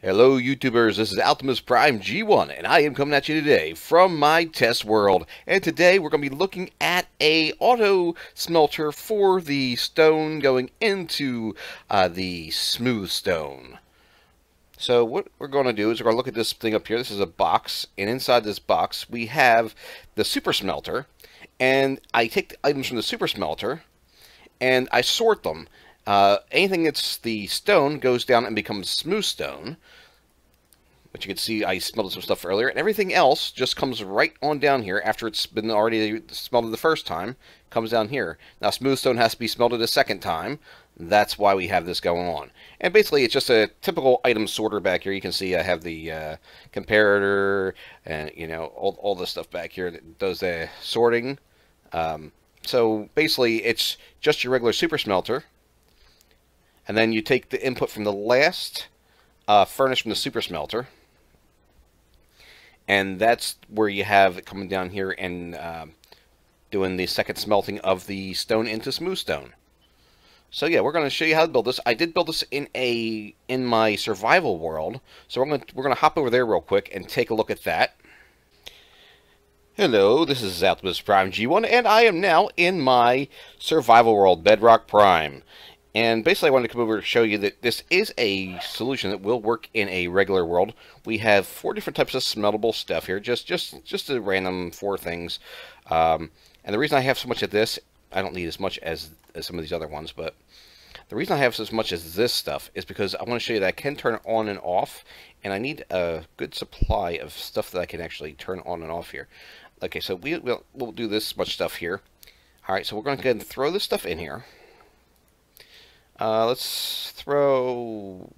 Hello YouTubers, this is Optimus Prime G1 and I am coming at you today from my test world. And today we're going to be looking at a auto smelter for the stone going into the smooth stone. So what we're going to do is we're going to look at this thing up here. This is a box, and inside this box we have the Super Smelter, and I take the items from the Super Smelter and I sort them. Anything that's the stone goes down and becomes smooth stone, which you can see I smelted some stuff earlier, and everything else just comes right on down here after it's been already smelted the first time. Comes down here. Now smooth stone has to be smelted a second time. That's why we have this going on. And basically it's just a typical item sorter back here. You can see I have the comparator and all the stuff back here that does the sorting. So basically it's just your regular super smelter, and then you take the input from the last furnace from the super smelter, and that's where you have it coming down here and doing the second smelting of the stone into smooth stone. So yeah, we're going to show you how to build this. I did build this in my survival world, so we're going to hop over there real quick and take a look at that. Hello, this is Optimus Prime G1, and I am now in my survival world, Bedrock Prime. And basically I wanted to come over to show you that this is a solution that will work in a regular world. We have 4 different types of smeltable stuff here, just a random 4 things. And the reason I have so much of this, I don't need as much as some of these other ones, but the reason I have as much as this stuff is because I want to show you that I can turn it on and off, and I need a good supply of stuff that I can actually turn on and off here. Okay, so we'll do this much stuff here. Alright, so we're going to go ahead and throw this stuff in here. Let's throw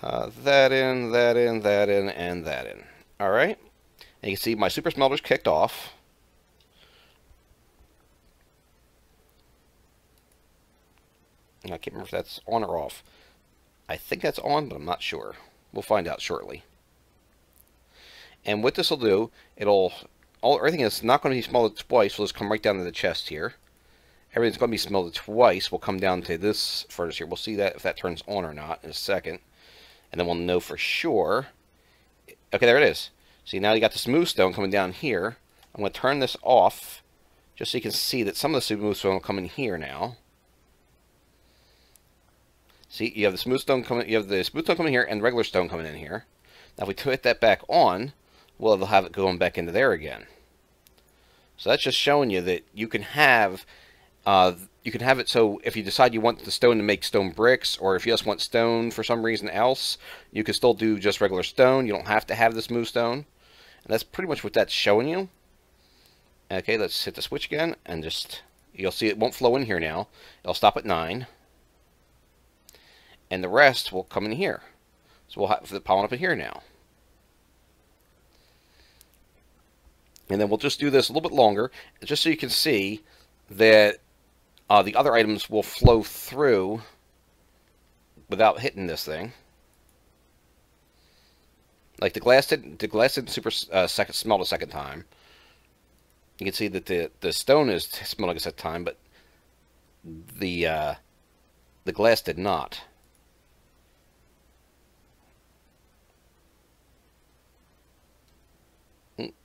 that in, that in, that in, and that in. Alright, and you can see my super smelter's kicked off. I can't remember if that's on or off. I think that's on, but I'm not sure. We'll find out shortly. And what this will do, everything that's not going to be smelted twice will just come right down to the chest here. Everything's going to be smelted twice will come down to this furnace here. We'll see that if that turns on or not in a second. And then we'll know for sure. Okay, there it is. See, now you got the smooth stone coming down here. I'm going to turn this off just so you can see that some of the smooth stone will come in here now. See, you have the smooth stone coming. You have the smooth stone coming here and regular stone coming in here. Now, if we put that back on, well, they'll have it going back into there again. So that's just showing you that you can have it so if you decide you want the stone to make stone bricks, or if you just want stone for some reason else, you can still do just regular stone. You don't have to have the smooth stone. And that's pretty much what that's showing you. Okay, let's hit the switch again, and you'll see it won't flow in here now. It'll stop at 9. And the rest will come in here. So we'll have the pollen up in here now. And then we'll just do this a little bit longer, just so you can see that the other items will flow through without hitting this thing. Like the glass didn't super smelt a second time. You can see that the stone is smelting a second time, but the glass did not.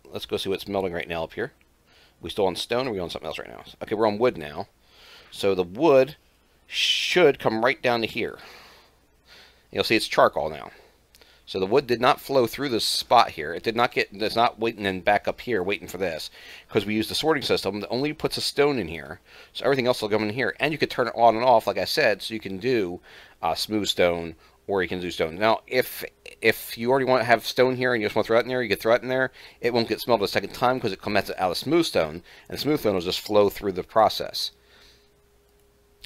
Let's go see what's melting right now up here. We still on stone, or are we on something else right now? Okay, we're on wood now. So the wood should come right down to here. You'll see it's charcoal now. So the wood did not flow through this spot here. It's not waiting and back up here waiting for this, because we use the sorting system that only puts a stone in here. So everything else will come in here, and you can turn it on and off, like I said, so you can do smooth stone, or you can do stone. Now, if you already want to have stone here and you just want to throw it in there, you can throw it in there. It won't get smelted a second time because it comes out of smooth stone, and the smooth stone will just flow through the process.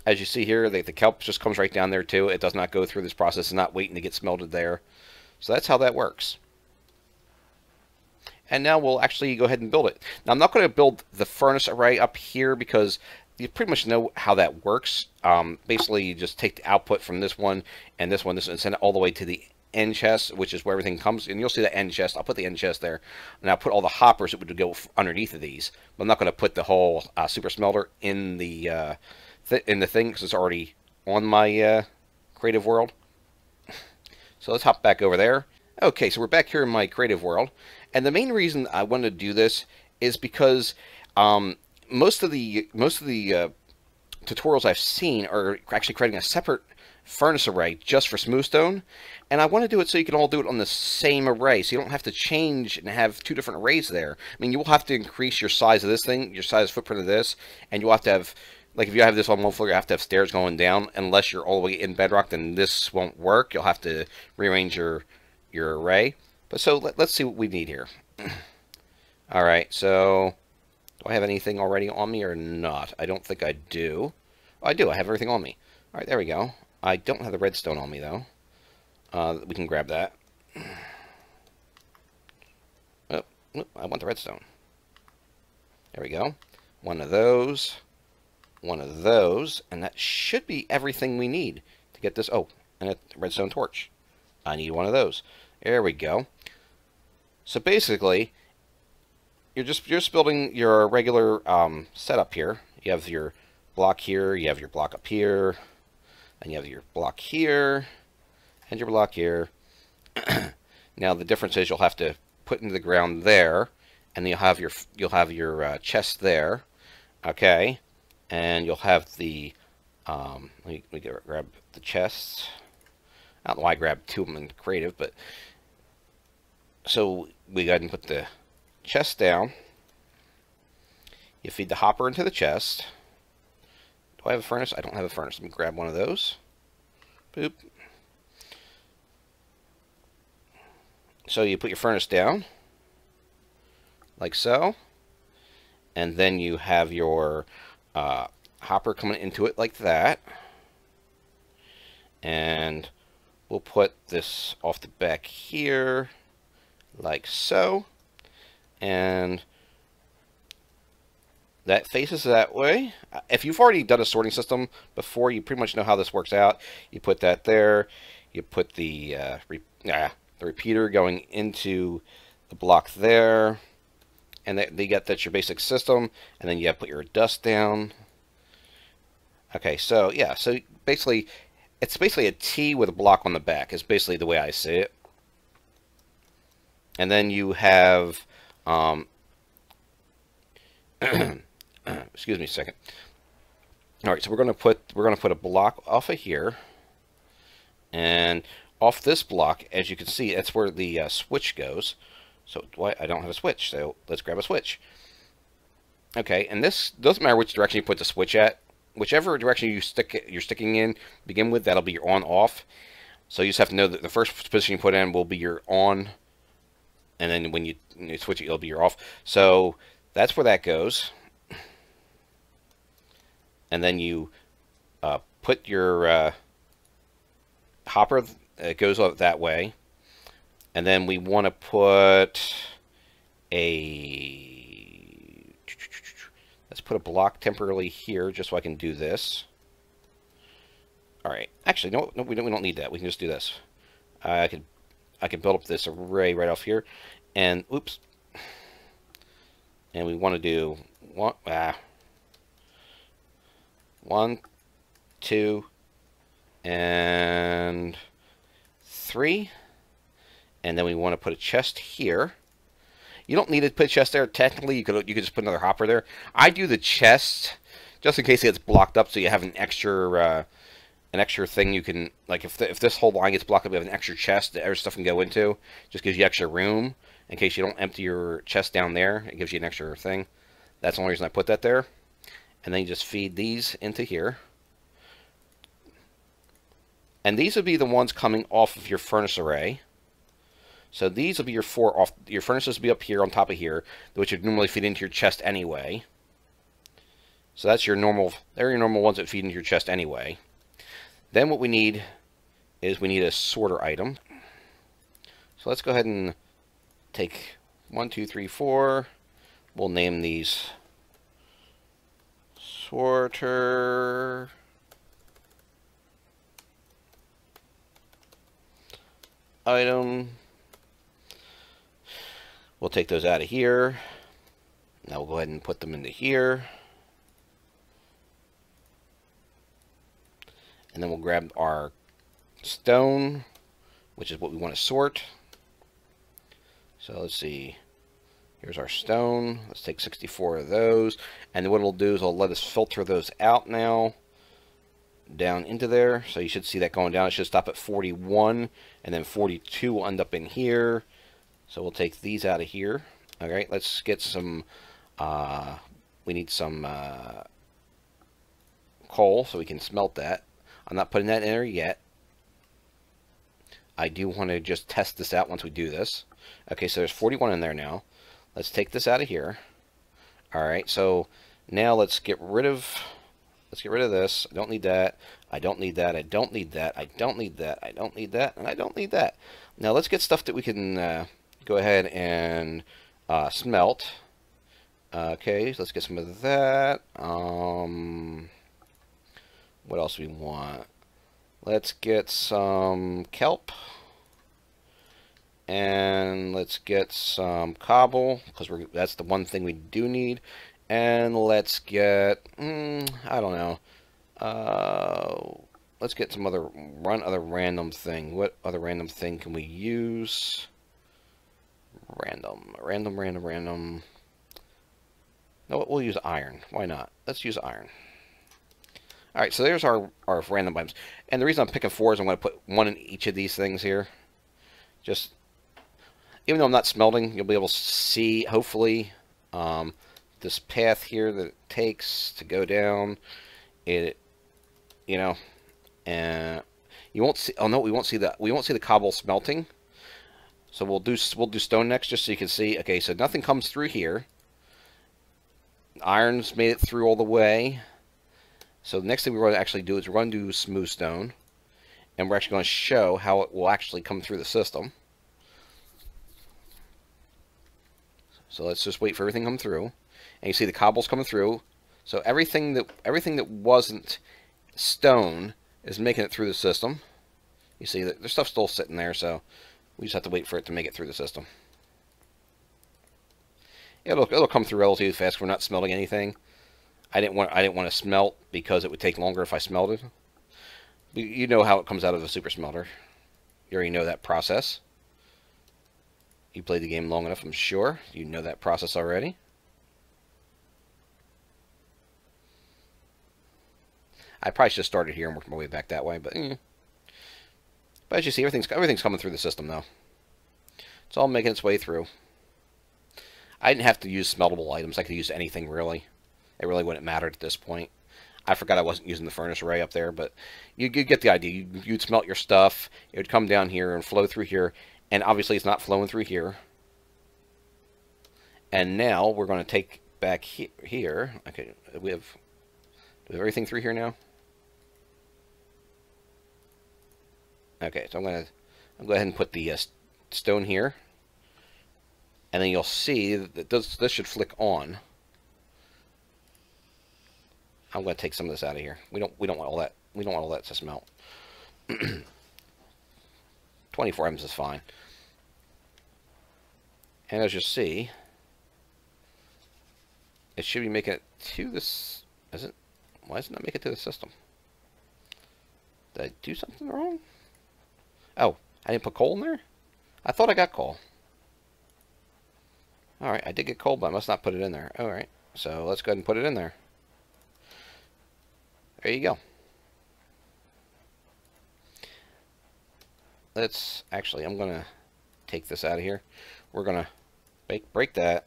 As you see here, the kelp just comes right down there too. It does not go through this process. It's not waiting to get smelted there. So that's how that works. And now we'll actually go ahead and build it. Now, I'm not going to build the furnace array up here because you pretty much know how that works. Basically, you just take the output from this one, and send it all the way to the end chest, which is where everything comes. And you'll see the end chest. I'll put the end chest there. And I'll put all the hoppers that would go underneath of these. But I'm not going to put the whole super smelter in the thing because it's already on my creative world. So let's hop back over there. Okay, so we're back here in my creative world, and the main reason I wanted to do this is because most of the tutorials I've seen are actually creating a separate furnace array just for smooth stone, and I want to do it so you can all do it on the same array, so you don't have to change and have two different arrays there. I mean, you will have to increase your size of this thing, your size footprint of this, and you'll have to have, like if you have this on one floor, you have to have stairs going down. Unless you're all the way in Bedrock, then this won't work. You'll have to rearrange your array. But so let's see what we need here. All right, so do I have anything already on me or not? I don't think I do. Oh, I do. I have everything on me. All right, there we go. I don't have the redstone on me, though. We can grab that. Oh, I want the redstone. There we go. One of those. One of those. And that should be everything we need to get this. Oh, and a redstone torch. I need one of those. There we go. So basically, you're just building your regular setup here. You have your block here, you have your block up here, and you have your block here, and your block here. Now the difference is you'll have to put into the ground there, and you'll have your chest there, okay, and you'll have the let me grab the chests. I don't know why I grabbed two of them in creative, but so we go ahead and put the chest down. You feed the hopper into the chest. Do I have a furnace? I don't have a furnace. Let me grab one of those. Boop. So you put your furnace down, like so, and then you have your hopper coming into it like that. And we'll put this off the back here, like so. And that faces that way. If you've already done a sorting system before, you pretty much know how this works out. You put that there. You put the repeater going into the block there, and that's your basic system. And then you have to put your dust down. Okay, so yeah, so basically, it's basically a T with a block on the back. Is basically the way I see it. And then you have excuse me a second. All right, so we're gonna put a block off of here, and off this block, as you can see, that's where the switch goes. So I don't have a switch, so let's grab a switch. Okay, and this doesn't matter which direction you put the switch at. Whichever direction you're sticking in, begin with, that'll be your on/off. So you just have to know that the first position you put in will be your on, and then when you switch it, it'll be your off. So that's where that goes. And then you put your hopper, it goes up that way. And then we want to put let's put a block temporarily here, just so I can do this. All right. Actually, no, we don't need that. We can just do this. I can build up this array right off here, and oops. And we want to do one, 2, and 3, and then we want to put a chest here. You don't need to put a chest there. Technically, you could just put another hopper there. I do the chest just in case it gets blocked up, so you have an extra thing you can, like if this whole line gets blocked up, you have an extra chest that every stuff can go into. Just gives you extra room in case you don't empty your chest down there. It gives you an extra thing. That's the only reason I put that there. And then you just feed these into here. And these would be the ones coming off of your furnace array. So these will be your 4 off. Your furnaces will be up here on top of here, which would normally feed into your chest anyway. So that's your normal. They're your normal ones that feed into your chest anyway. Then what we need is a sorter item. So let's go ahead and take 1, 2, 3, 4. We'll name these sorter item. We'll take those out of here. Now we'll go ahead and put them into here. And then we'll grab our stone, which is what we want to sort. So let's see. Here's our stone. Let's take 64 of those. And then what it'll do is it'll let us filter those out now down into there. So you should see that going down. It should stop at 41, and then 42 will end up in here. So we'll take these out of here. All right, let's get some, we need some coal so we can smelt that. I'm not putting that in there yet. I do want to just test this out once we do this. Okay, so there's 41 in there now. Let's take this out of here. All right, so now let's get rid of this. I don't need that. I don't need that. I don't need that. I don't need that. I don't need that. And I don't need that. Now let's get stuff that we can go ahead and smelt. Okay, so let's get some of that. What else do we want? Let's get some kelp. And let's get some cobble, because that's the one thing we do need. And let's get, I don't know. Let's get some other random thing. What other random thing can we use? Random. No, we'll use iron. Why not? Let's use iron. Alright, so there's our random items. And the reason I'm picking 4 is I'm going to put 1 in each of these things here. Just, even though I'm not smelting, you'll be able to see, hopefully, this path here that it takes to go down. You know, and you won't see. Oh no, we won't see the cobble smelting. So we'll do stone next, just so you can see. Okay, so nothing comes through here. Iron's made it through all the way. So the next thing we're going to actually do is we're going to do smooth stone, and we're actually going to show how it will actually come through the system. So let's just wait for everything to come through. And you see the cobble's coming through. So everything that wasn't stone is making it through the system. You see that there's stuff still sitting there, so we just have to wait for it to make it through the system. It'll come through relatively fast. We're not smelting anything. I didn't want to smelt because it would take longer if I smelted. But you know how it comes out of a super smelter. You already know that process. You played the game long enough, I'm sure. You know that process already. I probably should have started here and worked my way back that way, but But as you see, everything's coming through the system though. It's all making its way through. I didn't have to use smeltable items. I could use anything really. It really wouldn't matter at this point. I forgot I wasn't using the furnace array up there, but you get the idea. You'd smelt your stuff. It would come down here and flow through here, and obviously it's not flowing through here. And now we're going to take back here. Okay, do we have everything through here now? Okay, so I'll go ahead and put the stone here, and then you'll see that this should flick on. I'm going to take some of this out of here. We don't want all that. We don't want all that to smelt. 24 M's is fine. And as you see, it should be making it to this. Is it? Why does it not make it to the system? Did I do something wrong? Oh, I didn't put coal in there? I thought I got coal. Alright, I did get coal, but I must not put it in there. Alright, so let's go ahead and put it in there. There you go. I'm going to take this out of here. We're going to break that.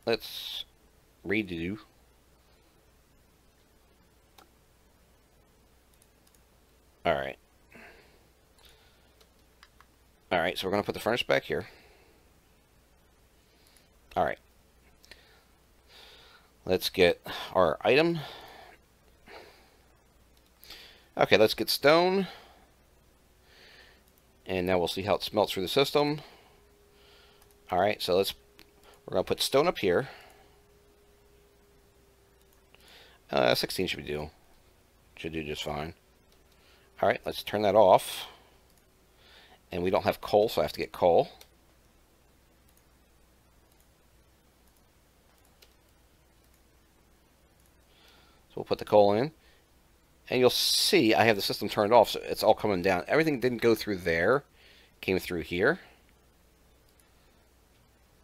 Let's redo. Alright. Alright, so we're going to put the furnace back here. Alright. Let's get our item. Okay, let's get stone. And now we'll see how it smelts through the system. Alright, so we're going to put stone up here. 16 should do just fine. Alright, let's turn that off. And we don't have coal, so I have to get coal. So we'll put the coal in. And you'll see I have the system turned off, so it's all coming down. Everything didn't go through there, came through here.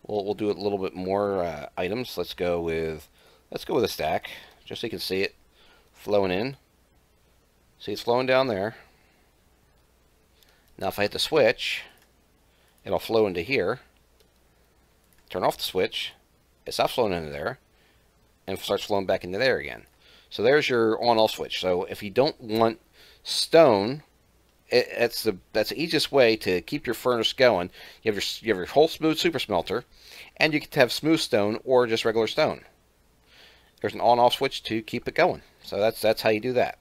We'll do a little bit more items. Let's go with a stack, just so you can see it flowing in. See, it's flowing down there. Now if I hit the switch, it'll flow into here. Turn off the switch, it stops flowing into there, and starts flowing back into there again. So there's your on-off switch. So if you don't want stone, that's the easiest way to keep your furnace going. You have your whole smooth super smelter, and you can have smooth stone or just regular stone. There's an on-off switch to keep it going. So that's how you do that.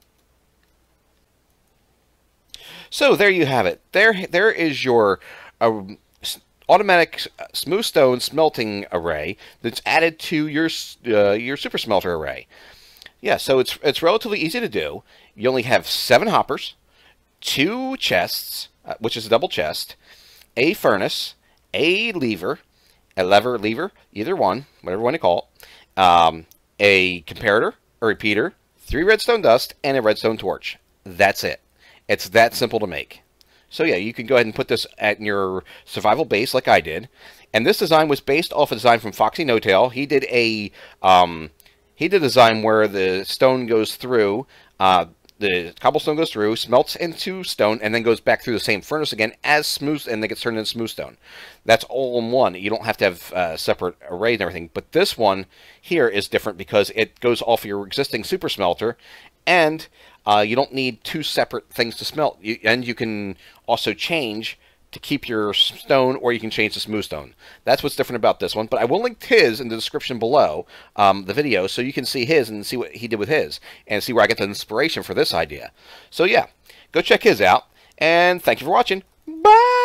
So there you have it. There is your automatic smooth stone smelting array that's added to your super smelter array. Yeah, so it's relatively easy to do. You only have 7 hoppers, 2 chests, which is a double chest, a furnace, a lever, either one, whatever you want to call it, a comparator, a repeater, 3 redstone dust, and a redstone torch. That's it. It's that simple to make. So yeah, you can go ahead and put this at your survival base like I did. And this design was based off a design from Foxy No Tail. He did a design where the stone goes through, the cobblestone goes through, smelts into stone, and then goes back through the same furnace again as smooth, and then gets turned into smooth stone. That's all in one. You don't have to have separate arrays and everything. But this one here is different because it goes off your existing super smelter, and you don't need 2 separate things to smelt. And you can also change to keep your stone, or you can change to smooth stone. That's what's different about this one. But I will link his in the description below, the video, so you can see his and see what he did with his, and see where I get the inspiration for this idea. So yeah, go check his out, and thank you for watching. Bye!